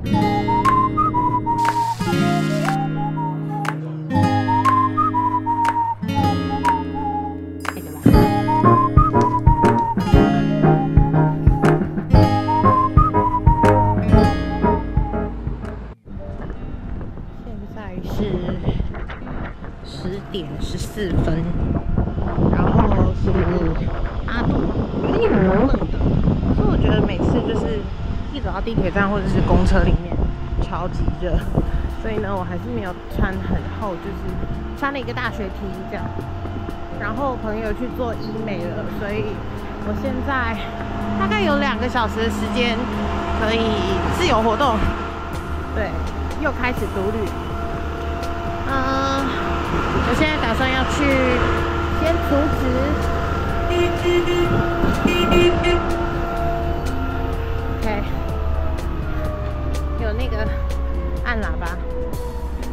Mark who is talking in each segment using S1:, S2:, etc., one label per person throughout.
S1: 10:14，然后是8度，有点冷冷的。所以我觉得每次就是一走到地铁站或者是公车里面，超级热。所以呢，我还是没有穿很厚，就是穿了一个大学 T 这样。然后朋友去做医美了，所以我现在大概有2个小时的时间可以自由活动。对，又开始独旅。我现在打算要去先储值，有那个按喇叭。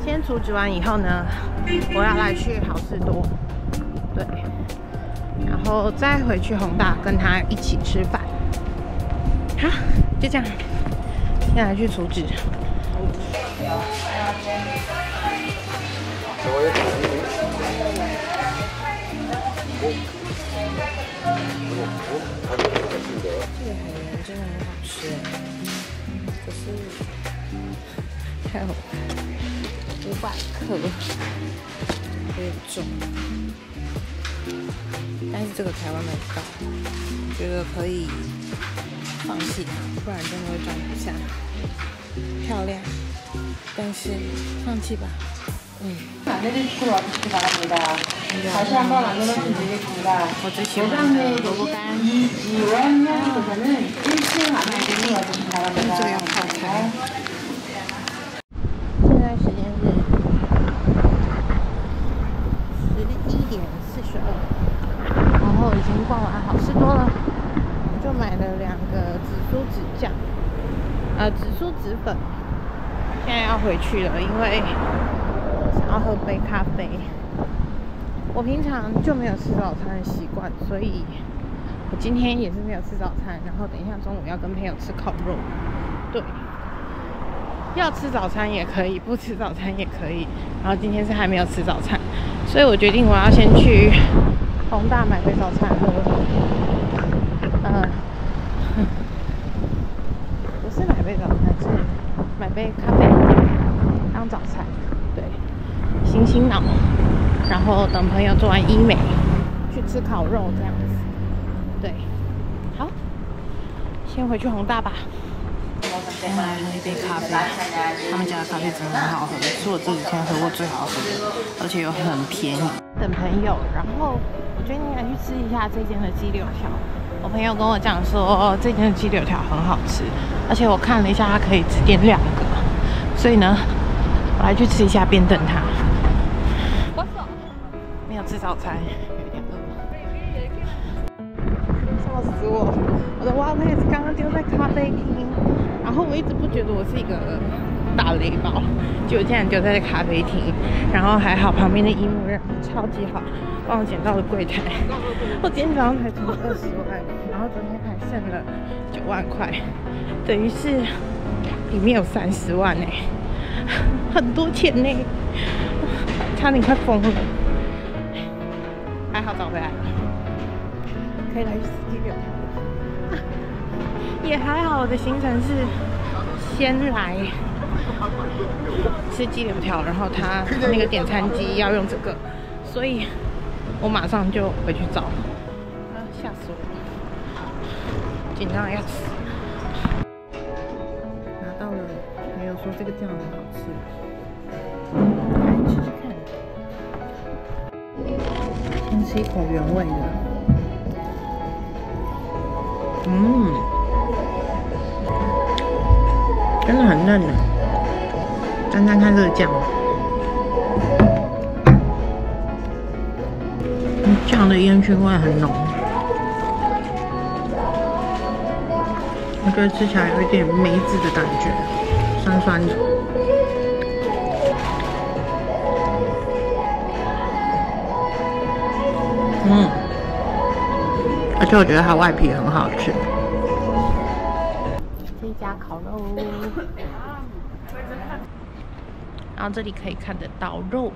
S1: 先储值完以后呢，我要来去好事多，对，然后再回去弘大跟他一起吃饭。好，就这样，现在去储值。这个海绵真的很好吃，可是还有500克，有点重。但是这个台湾买不到，觉得可以放弃它，不然真的会装不下。漂亮，但是放弃吧。我最喜欢的萝卜干，这个要泡开。现在时间是11:42，然后已经逛完好事多了，就买了2个紫苏籽酱，紫苏籽粉。现在要回去了，因为想要喝杯咖啡。我平常就没有吃早餐的习惯，所以我今天也是没有吃早餐。然后等一下中午要跟朋友吃烤肉，对，要吃早餐也可以，不吃早餐也可以。然后今天是还没有吃早餐，所以我决定我要先去弘大买杯早餐喝。不是买杯早餐，是买杯咖啡当早餐，对，醒醒脑，然后等朋友做完医美，去吃烤肉这样子，对，好，先回去弘大吧。先来喝一杯咖啡，他们家的咖啡真的很好喝，是我这几天喝过最好喝的，而且又很便宜。等朋友，然后我决定来去吃一下这间的鸡柳条。我朋友跟我讲说，这间的鸡柳条很好吃，而且我看了一下，它可以只点2个，所以呢，我来去吃一下，边等他。没有吃早餐，有点饿，笑死我！我的 Wallet 刚刚丢在咖啡厅，然后我一直不觉得我是一个大雷包，结果竟然丢在咖啡厅，然后还好旁边的医务人超级好，帮我捡到了柜台。我今天早上才存20万，然后昨天还剩了9万块，等于是里面有30万呢，很多钱呢，差点快疯了。还好找回来了，可以来去吃鸡柳条了。也还好，我的行程是先来吃鸡柳条，然后他那个点餐机要用这个，所以我马上就回去找。吓死我了，紧张的要死。拿到了，朋友说这个酱很好吃，来吃吃看。先吃一口原味的，真的很嫩的。沾沾看这个酱，酱的烟熏味很浓，我觉得吃起来有一点梅子的感觉，酸酸的。而且我觉得它外皮很好吃。这一家烤肉。然后这里可以看得到肉。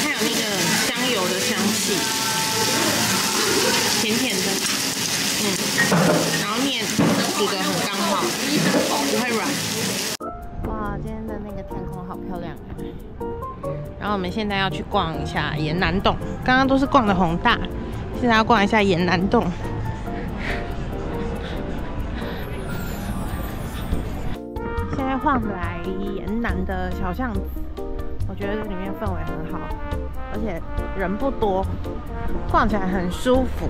S1: 它有那个香油的香气，甜甜的，然后面煮得很刚好，不会软。哇，今天的那个天空好漂亮。然后我们现在要去逛一下延南洞，刚刚都是逛的弘大，现在要逛一下延南洞。现在晃来延南的小巷子，我觉得里面氛围很好，而且人不多，逛起来很舒服。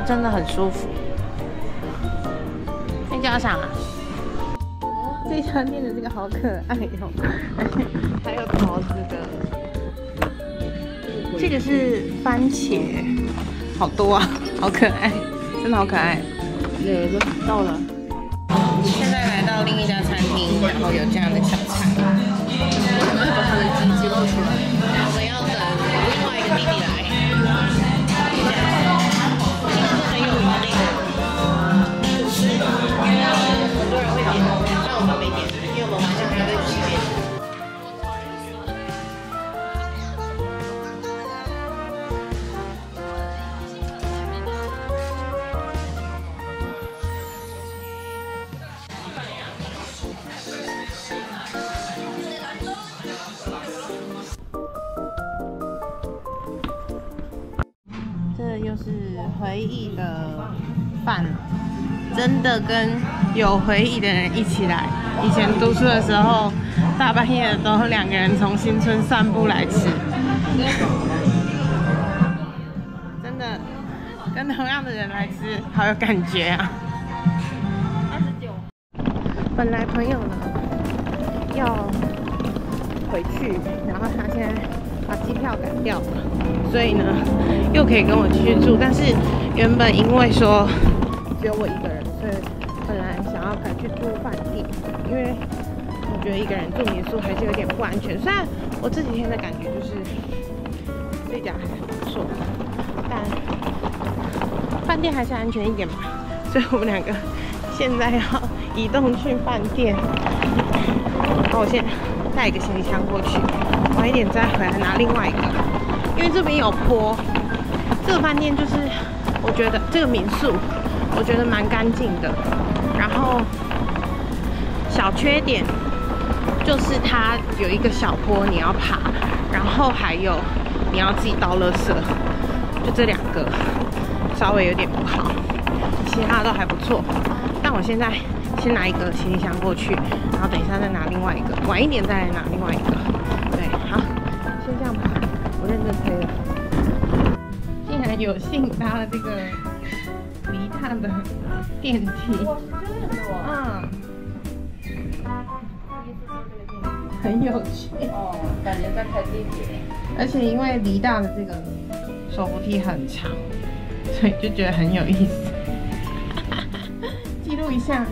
S1: 真的很舒服。那叫啥？这家店的这个好可爱哟，还有桃子的。这个是番茄，好多啊，好可爱，真的好可爱。到了，现在来到另一家餐厅，然后有这样的小菜。把它的鸡鸡露出来。我们要等另外一个弟弟来。很有名的那个吐司，很多人会点，但我们没点，因为我们晚上还要再去吃面。这又是回忆的饭，真的跟有回忆的人一起来。以前读书的时候，大半夜都2个人从新村散步来吃，真的跟同样的人来吃，好有感觉啊！29。本来朋友呢要回去，然后他现在把机票改掉了，所以呢又可以跟我继续住。但是原本因为说只有我一个人，所以本来想要改去住饭店，因为我觉得一个人住民宿还是有点不安全。虽然我这几天的感觉就是这家还不错，但饭店还是安全一点嘛。所以我们2个现在要移动去饭店。好，我先带一个行李箱过去，晚一点再回来拿另外一个，因为这边有坡。这个饭店就是，我觉得这个民宿，我觉得蛮干净的。然后小缺点就是它有一个小坡你要爬，然后还有你要自己倒垃圾，就这2个稍微有点不好，其他都还不错。但我现在先拿一个行李箱过去，然后等一下再拿另外一个，晚一点再来拿另外一个。对，好，先这样吧，我认真推了。竟然有幸搭了这个离大的电梯，很有趣哦，感觉在开地铁。而且因为离大的这个手扶梯很长，所以就觉得很有意思。记录一下。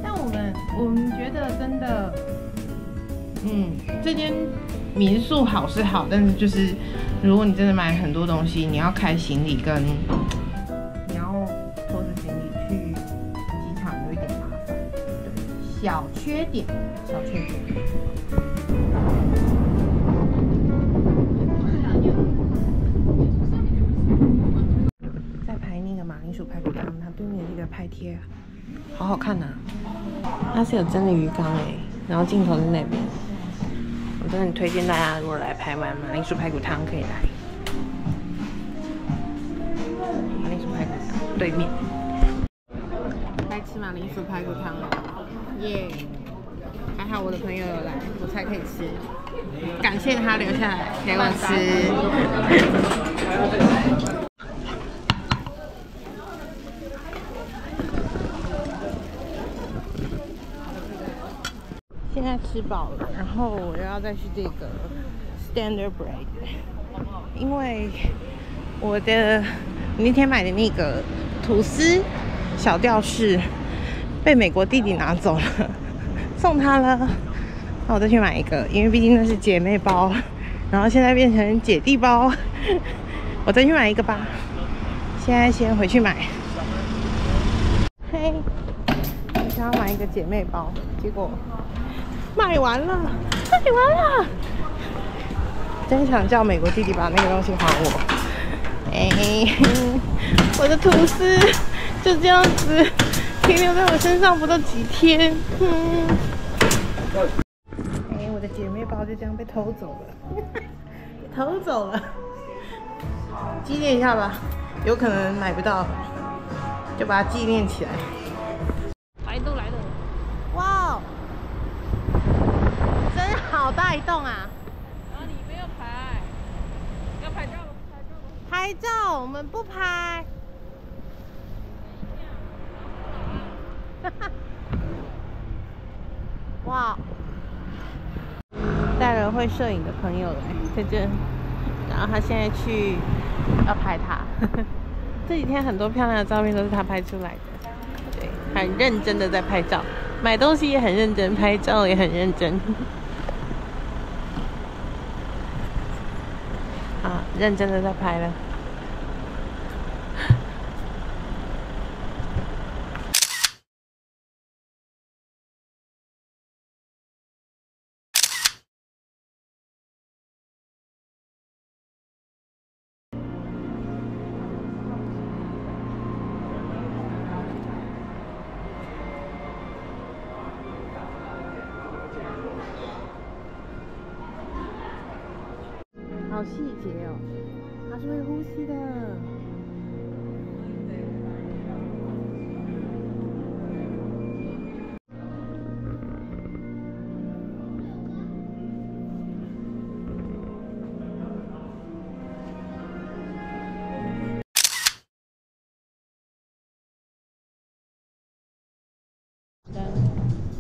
S1: 但我们觉得真的，这间民宿好是好，但是就是如果你真的买很多东西，你要开行李跟你要拖着行李去机场有一点麻烦，对，小缺点。在排那个马铃薯排骨汤，它对面这个拍贴，好好看呐、它是有真的鱼缸哎，然后镜头在那边。我真的很推荐大家，如果来排完马铃薯排骨汤，可以来马铃薯排骨汤对面。来吃马铃薯排骨汤了，耶！还好我的朋友有来，我才可以吃。感谢他留下来给我吃。现在吃饱了，然后我又要再去这个 Standard Bread， 因为我那天买的那个吐司小吊饰被美国弟弟拿走了，送他了。那我再去买一个，因为毕竟那是姐妹包，然后现在变成姐弟包，我再去买一个吧。现在先回去买。嘿，我想要买一个姐妹包，结果卖完了，真想叫美国弟弟把那个东西还我。我的吐司就这样子停留在我身上不到几天。我的姐妹包就这样被偷走了，纪念一下吧，有可能买不到，就把它纪念起来。来了，哇，真好大一栋啊！
S2: 然后你没有拍，要拍照吗？
S1: 拍照，我们不拍。哇，带了会摄影的朋友来在这，然后他现在去要拍他。这几天很多漂亮的照片都是他拍出来的，对，很认真的在拍照，买东西也很认真，拍照也很认真。啊，认真的在拍了。好细节哦，它是会呼吸的。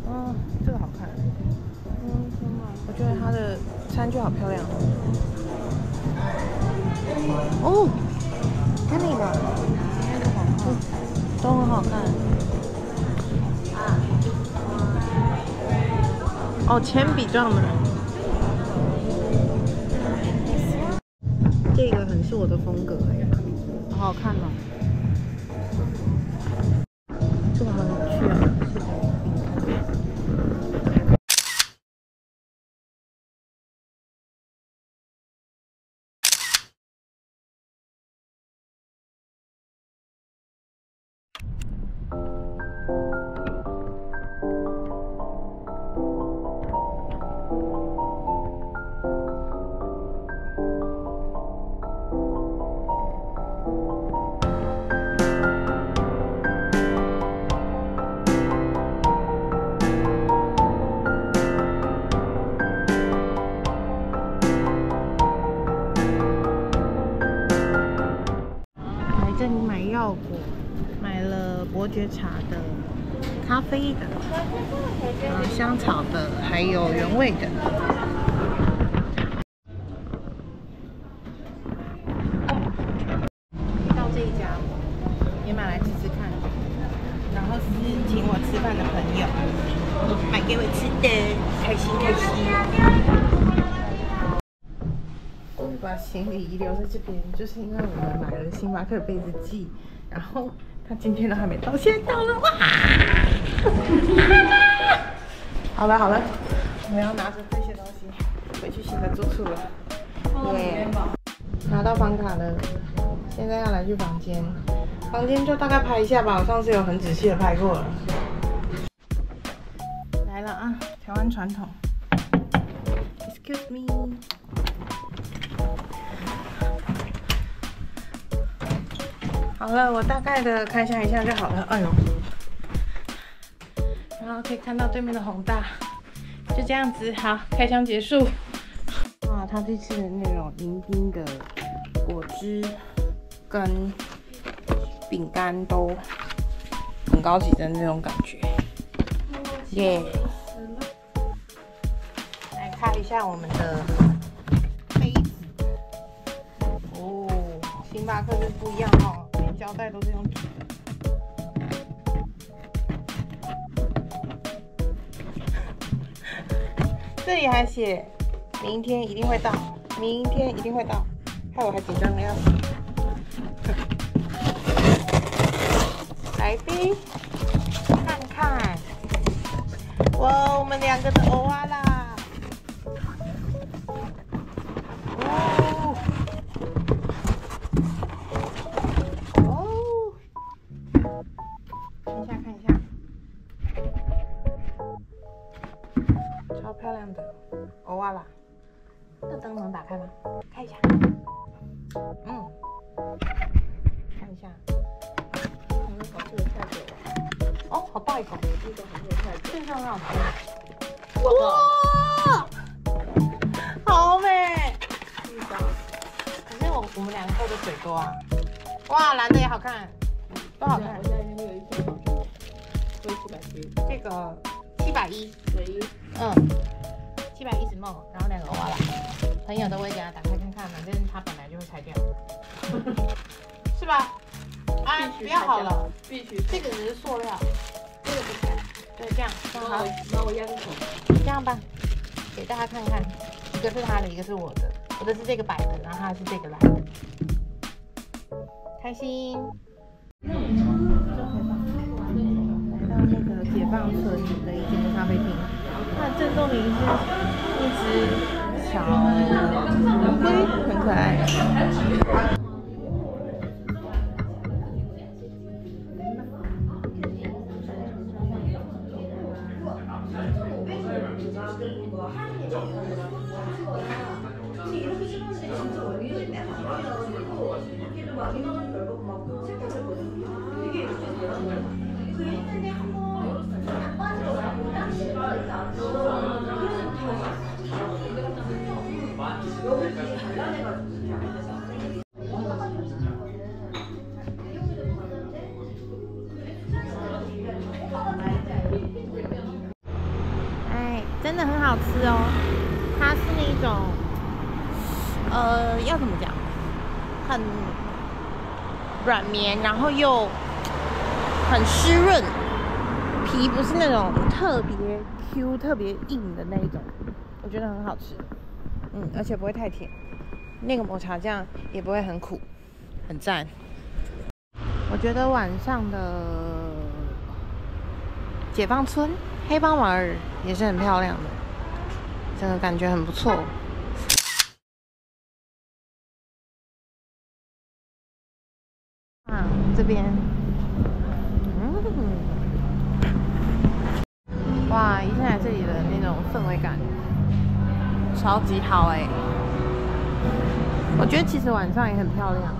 S1: 哦，这个好看。我觉得它的餐具好漂亮。哦，看那个，都很好看。哦，铅笔状的。这个很是我的风格哎，好好看哦。这个好有趣啊！这里买药果，买了伯爵茶的、咖啡的、香草的，还有原味的。到这一家也买来吃吃看，然后是请我吃饭的朋友买给我吃的，开心开心。把行李遗留在这边，就是因为我们买了星巴克杯子寄，然后他今天都还没到，现在到了哇！好了，我要拿着这些东西回去新的住处了。耶！拿到房卡了，现在要来去房间，房间就大概拍一下吧，我上次有很仔细的拍过了。来了啊，台湾传统。Excuse me。好了，我大概的开箱一下就好了。哎呦，然后可以看到对面的宏大，就这样子，好，开箱结束。哇，他这次的那种迎宾的果汁跟饼干都很高级的那种感觉，耶！来看一下我们的杯子，哦，星巴克是不一样哦，连胶带都是用纸的。这里还写明天一定会到，明天一定会到，害我还紧张的要死。来宾，看看，哇，我们2个的欧啊啦！哦，哦，看一下，看一下，超漂亮的欧啊啦！这灯能打开吗？看一下，看一下。哦，好大一口！这个很有菜，这个很好吃。哇，好美！可是我们2个喝的水多啊。哇，蓝的也好看，都好看。
S2: 我现在那个一天会710，
S1: 这个710，
S2: 唯一
S1: 710梦，然后2个欧啦。朋友的我也给他打开看看，反正他本来就会拆掉，是吧？啊，不要好了，
S2: 必须。
S1: 这个只是塑料，
S2: 这个不拆。
S1: 对，这样正好。
S2: 帮我压个口。
S1: 这样吧，给大家看看，一个是他的，一个是我的。我的是这个白的，然后他的是这个蓝的。开心。来到那个解放村的一间咖啡厅，它的正中里是一只小乌龟，很可爱。哎，真的很好吃哦！它是那种，要怎么讲？很软绵，然后又很湿润，皮不是那种特别 Q、特别硬的那一种，我觉得很好吃。而且不会太甜，那个抹茶酱也不会很苦，很赞。我觉得晚上的解放村黑帮马尔也是很漂亮的，整个感觉很不错。这边，哇，一进来这里的那种氛围感超级好哎！我觉得其实晚上也很漂亮。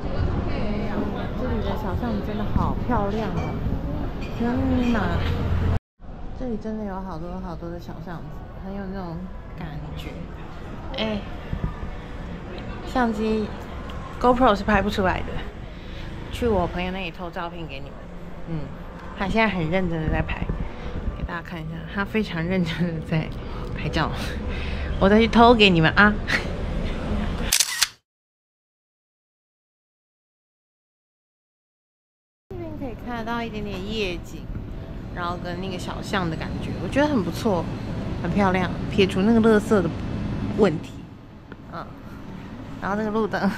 S1: 这里的小巷子真的好漂亮哦！天哪，这里真的有好多好多的小巷子，很有那种感觉。哎，相机 GoPro 是拍不出来的，去我朋友那里偷照片给你们。他现在很认真的在拍，给大家看一下，他非常认真的在拍照。我再去偷给你们啊！这边可以看得到一点点夜景，然后跟那个小巷的感觉，我觉得很不错，很漂亮。撇除那个垃圾的问题，然后那个路灯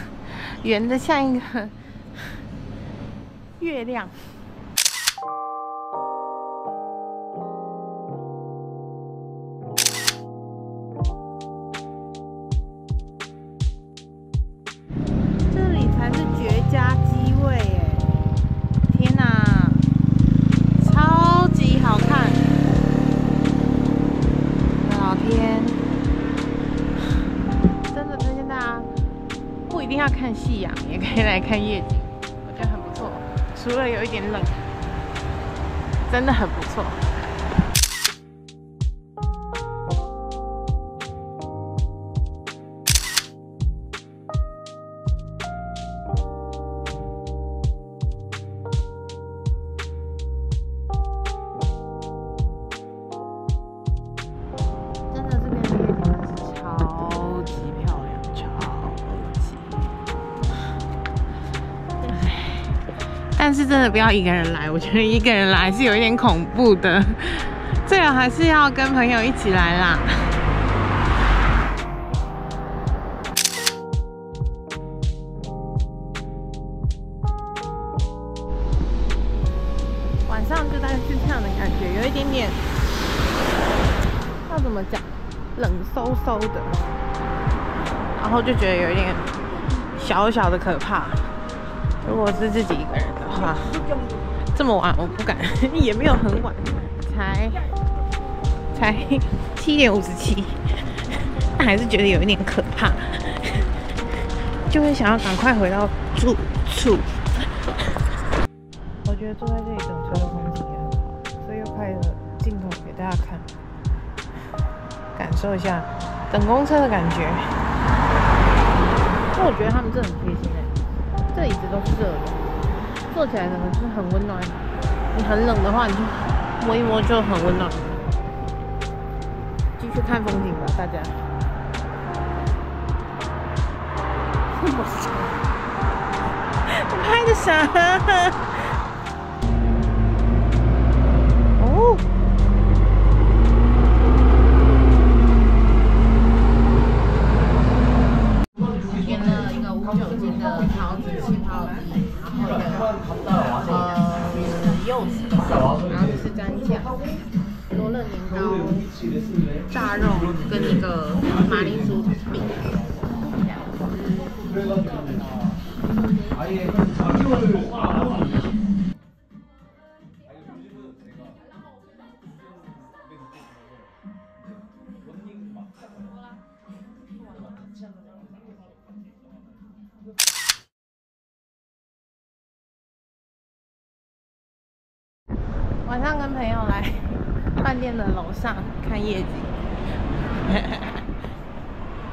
S1: 圆的像一个月亮。这里才是绝佳机位耶！天哪，超级好看！老天，真的推荐大家，不一定要看夕阳，也可以来看夜景，我觉得很不错。除了有一点冷。真的很不错。但是真的不要一个人来，我觉得一个人来是有一点恐怖的，最好还是要跟朋友一起来啦。晚上就大概是这样的感觉，有一点点，要怎么讲，冷飕飕的，然后就觉得有一点小小的可怕。如果是自己一个人的话，这么晚我不敢，也没有很晚，才7点57，但还是觉得有一点可怕，就会想要赶快回到住处。我觉得坐在这里等车的风景也很好，所以又拍了镜头给大家看，感受一下等公车的感觉。但我觉得他们真的很贴心这椅子都是热的，坐起来呢就是很温暖。你很冷的话，你就摸一摸就很温暖。继续看风景吧，大家。我拍的啥？哦。点了一个无酒精的桃子气泡饮，然后柚子，然后就是蘸酱，罗勒年糕、炸肉跟一个马铃薯饼。晚上跟朋友来饭店的楼上看夜景，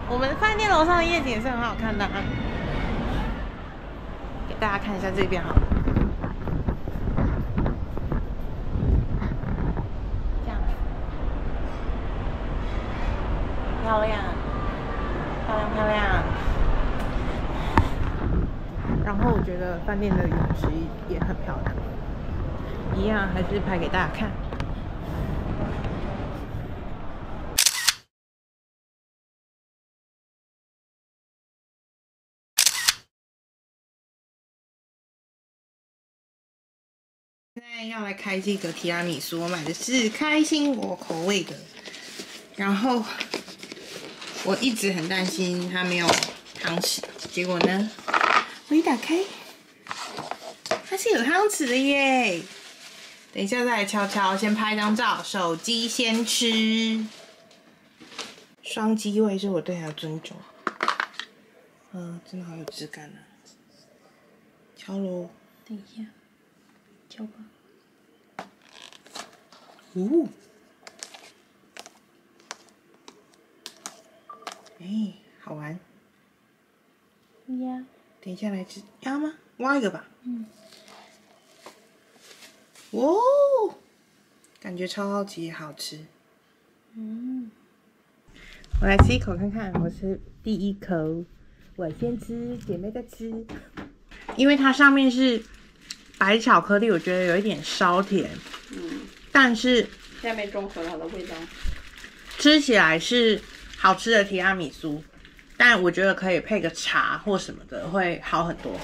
S1: 我们饭店楼上的夜景也是很好看的啊，给大家看一下这边好了，这样，漂亮，漂亮漂亮。然后我觉得饭店的泳池也很漂亮。一样还是拍给大家看。现在要来开这个提拉米苏，我买的是开心果口味的。然后我一直很担心它没有汤匙，结果呢，我一打开，它是有汤匙的耶！等一下再来敲敲，先拍张照，手机先吃。双机位是我对它的尊重。真的好有质感啊！敲咯，等一下，敲吧。好玩。呀，等一下来吃鸭吗？挖一个吧。哦，感觉超好奇，好吃。我来吃一口看看，我吃第一口，我先吃，姐妹再吃。因为它上面是白巧克力，我觉得有一点稍甜。但是
S2: 下面中和它的味道，
S1: 吃起来是好吃的提拉米苏，但我觉得可以配个茶或什么的会好很多。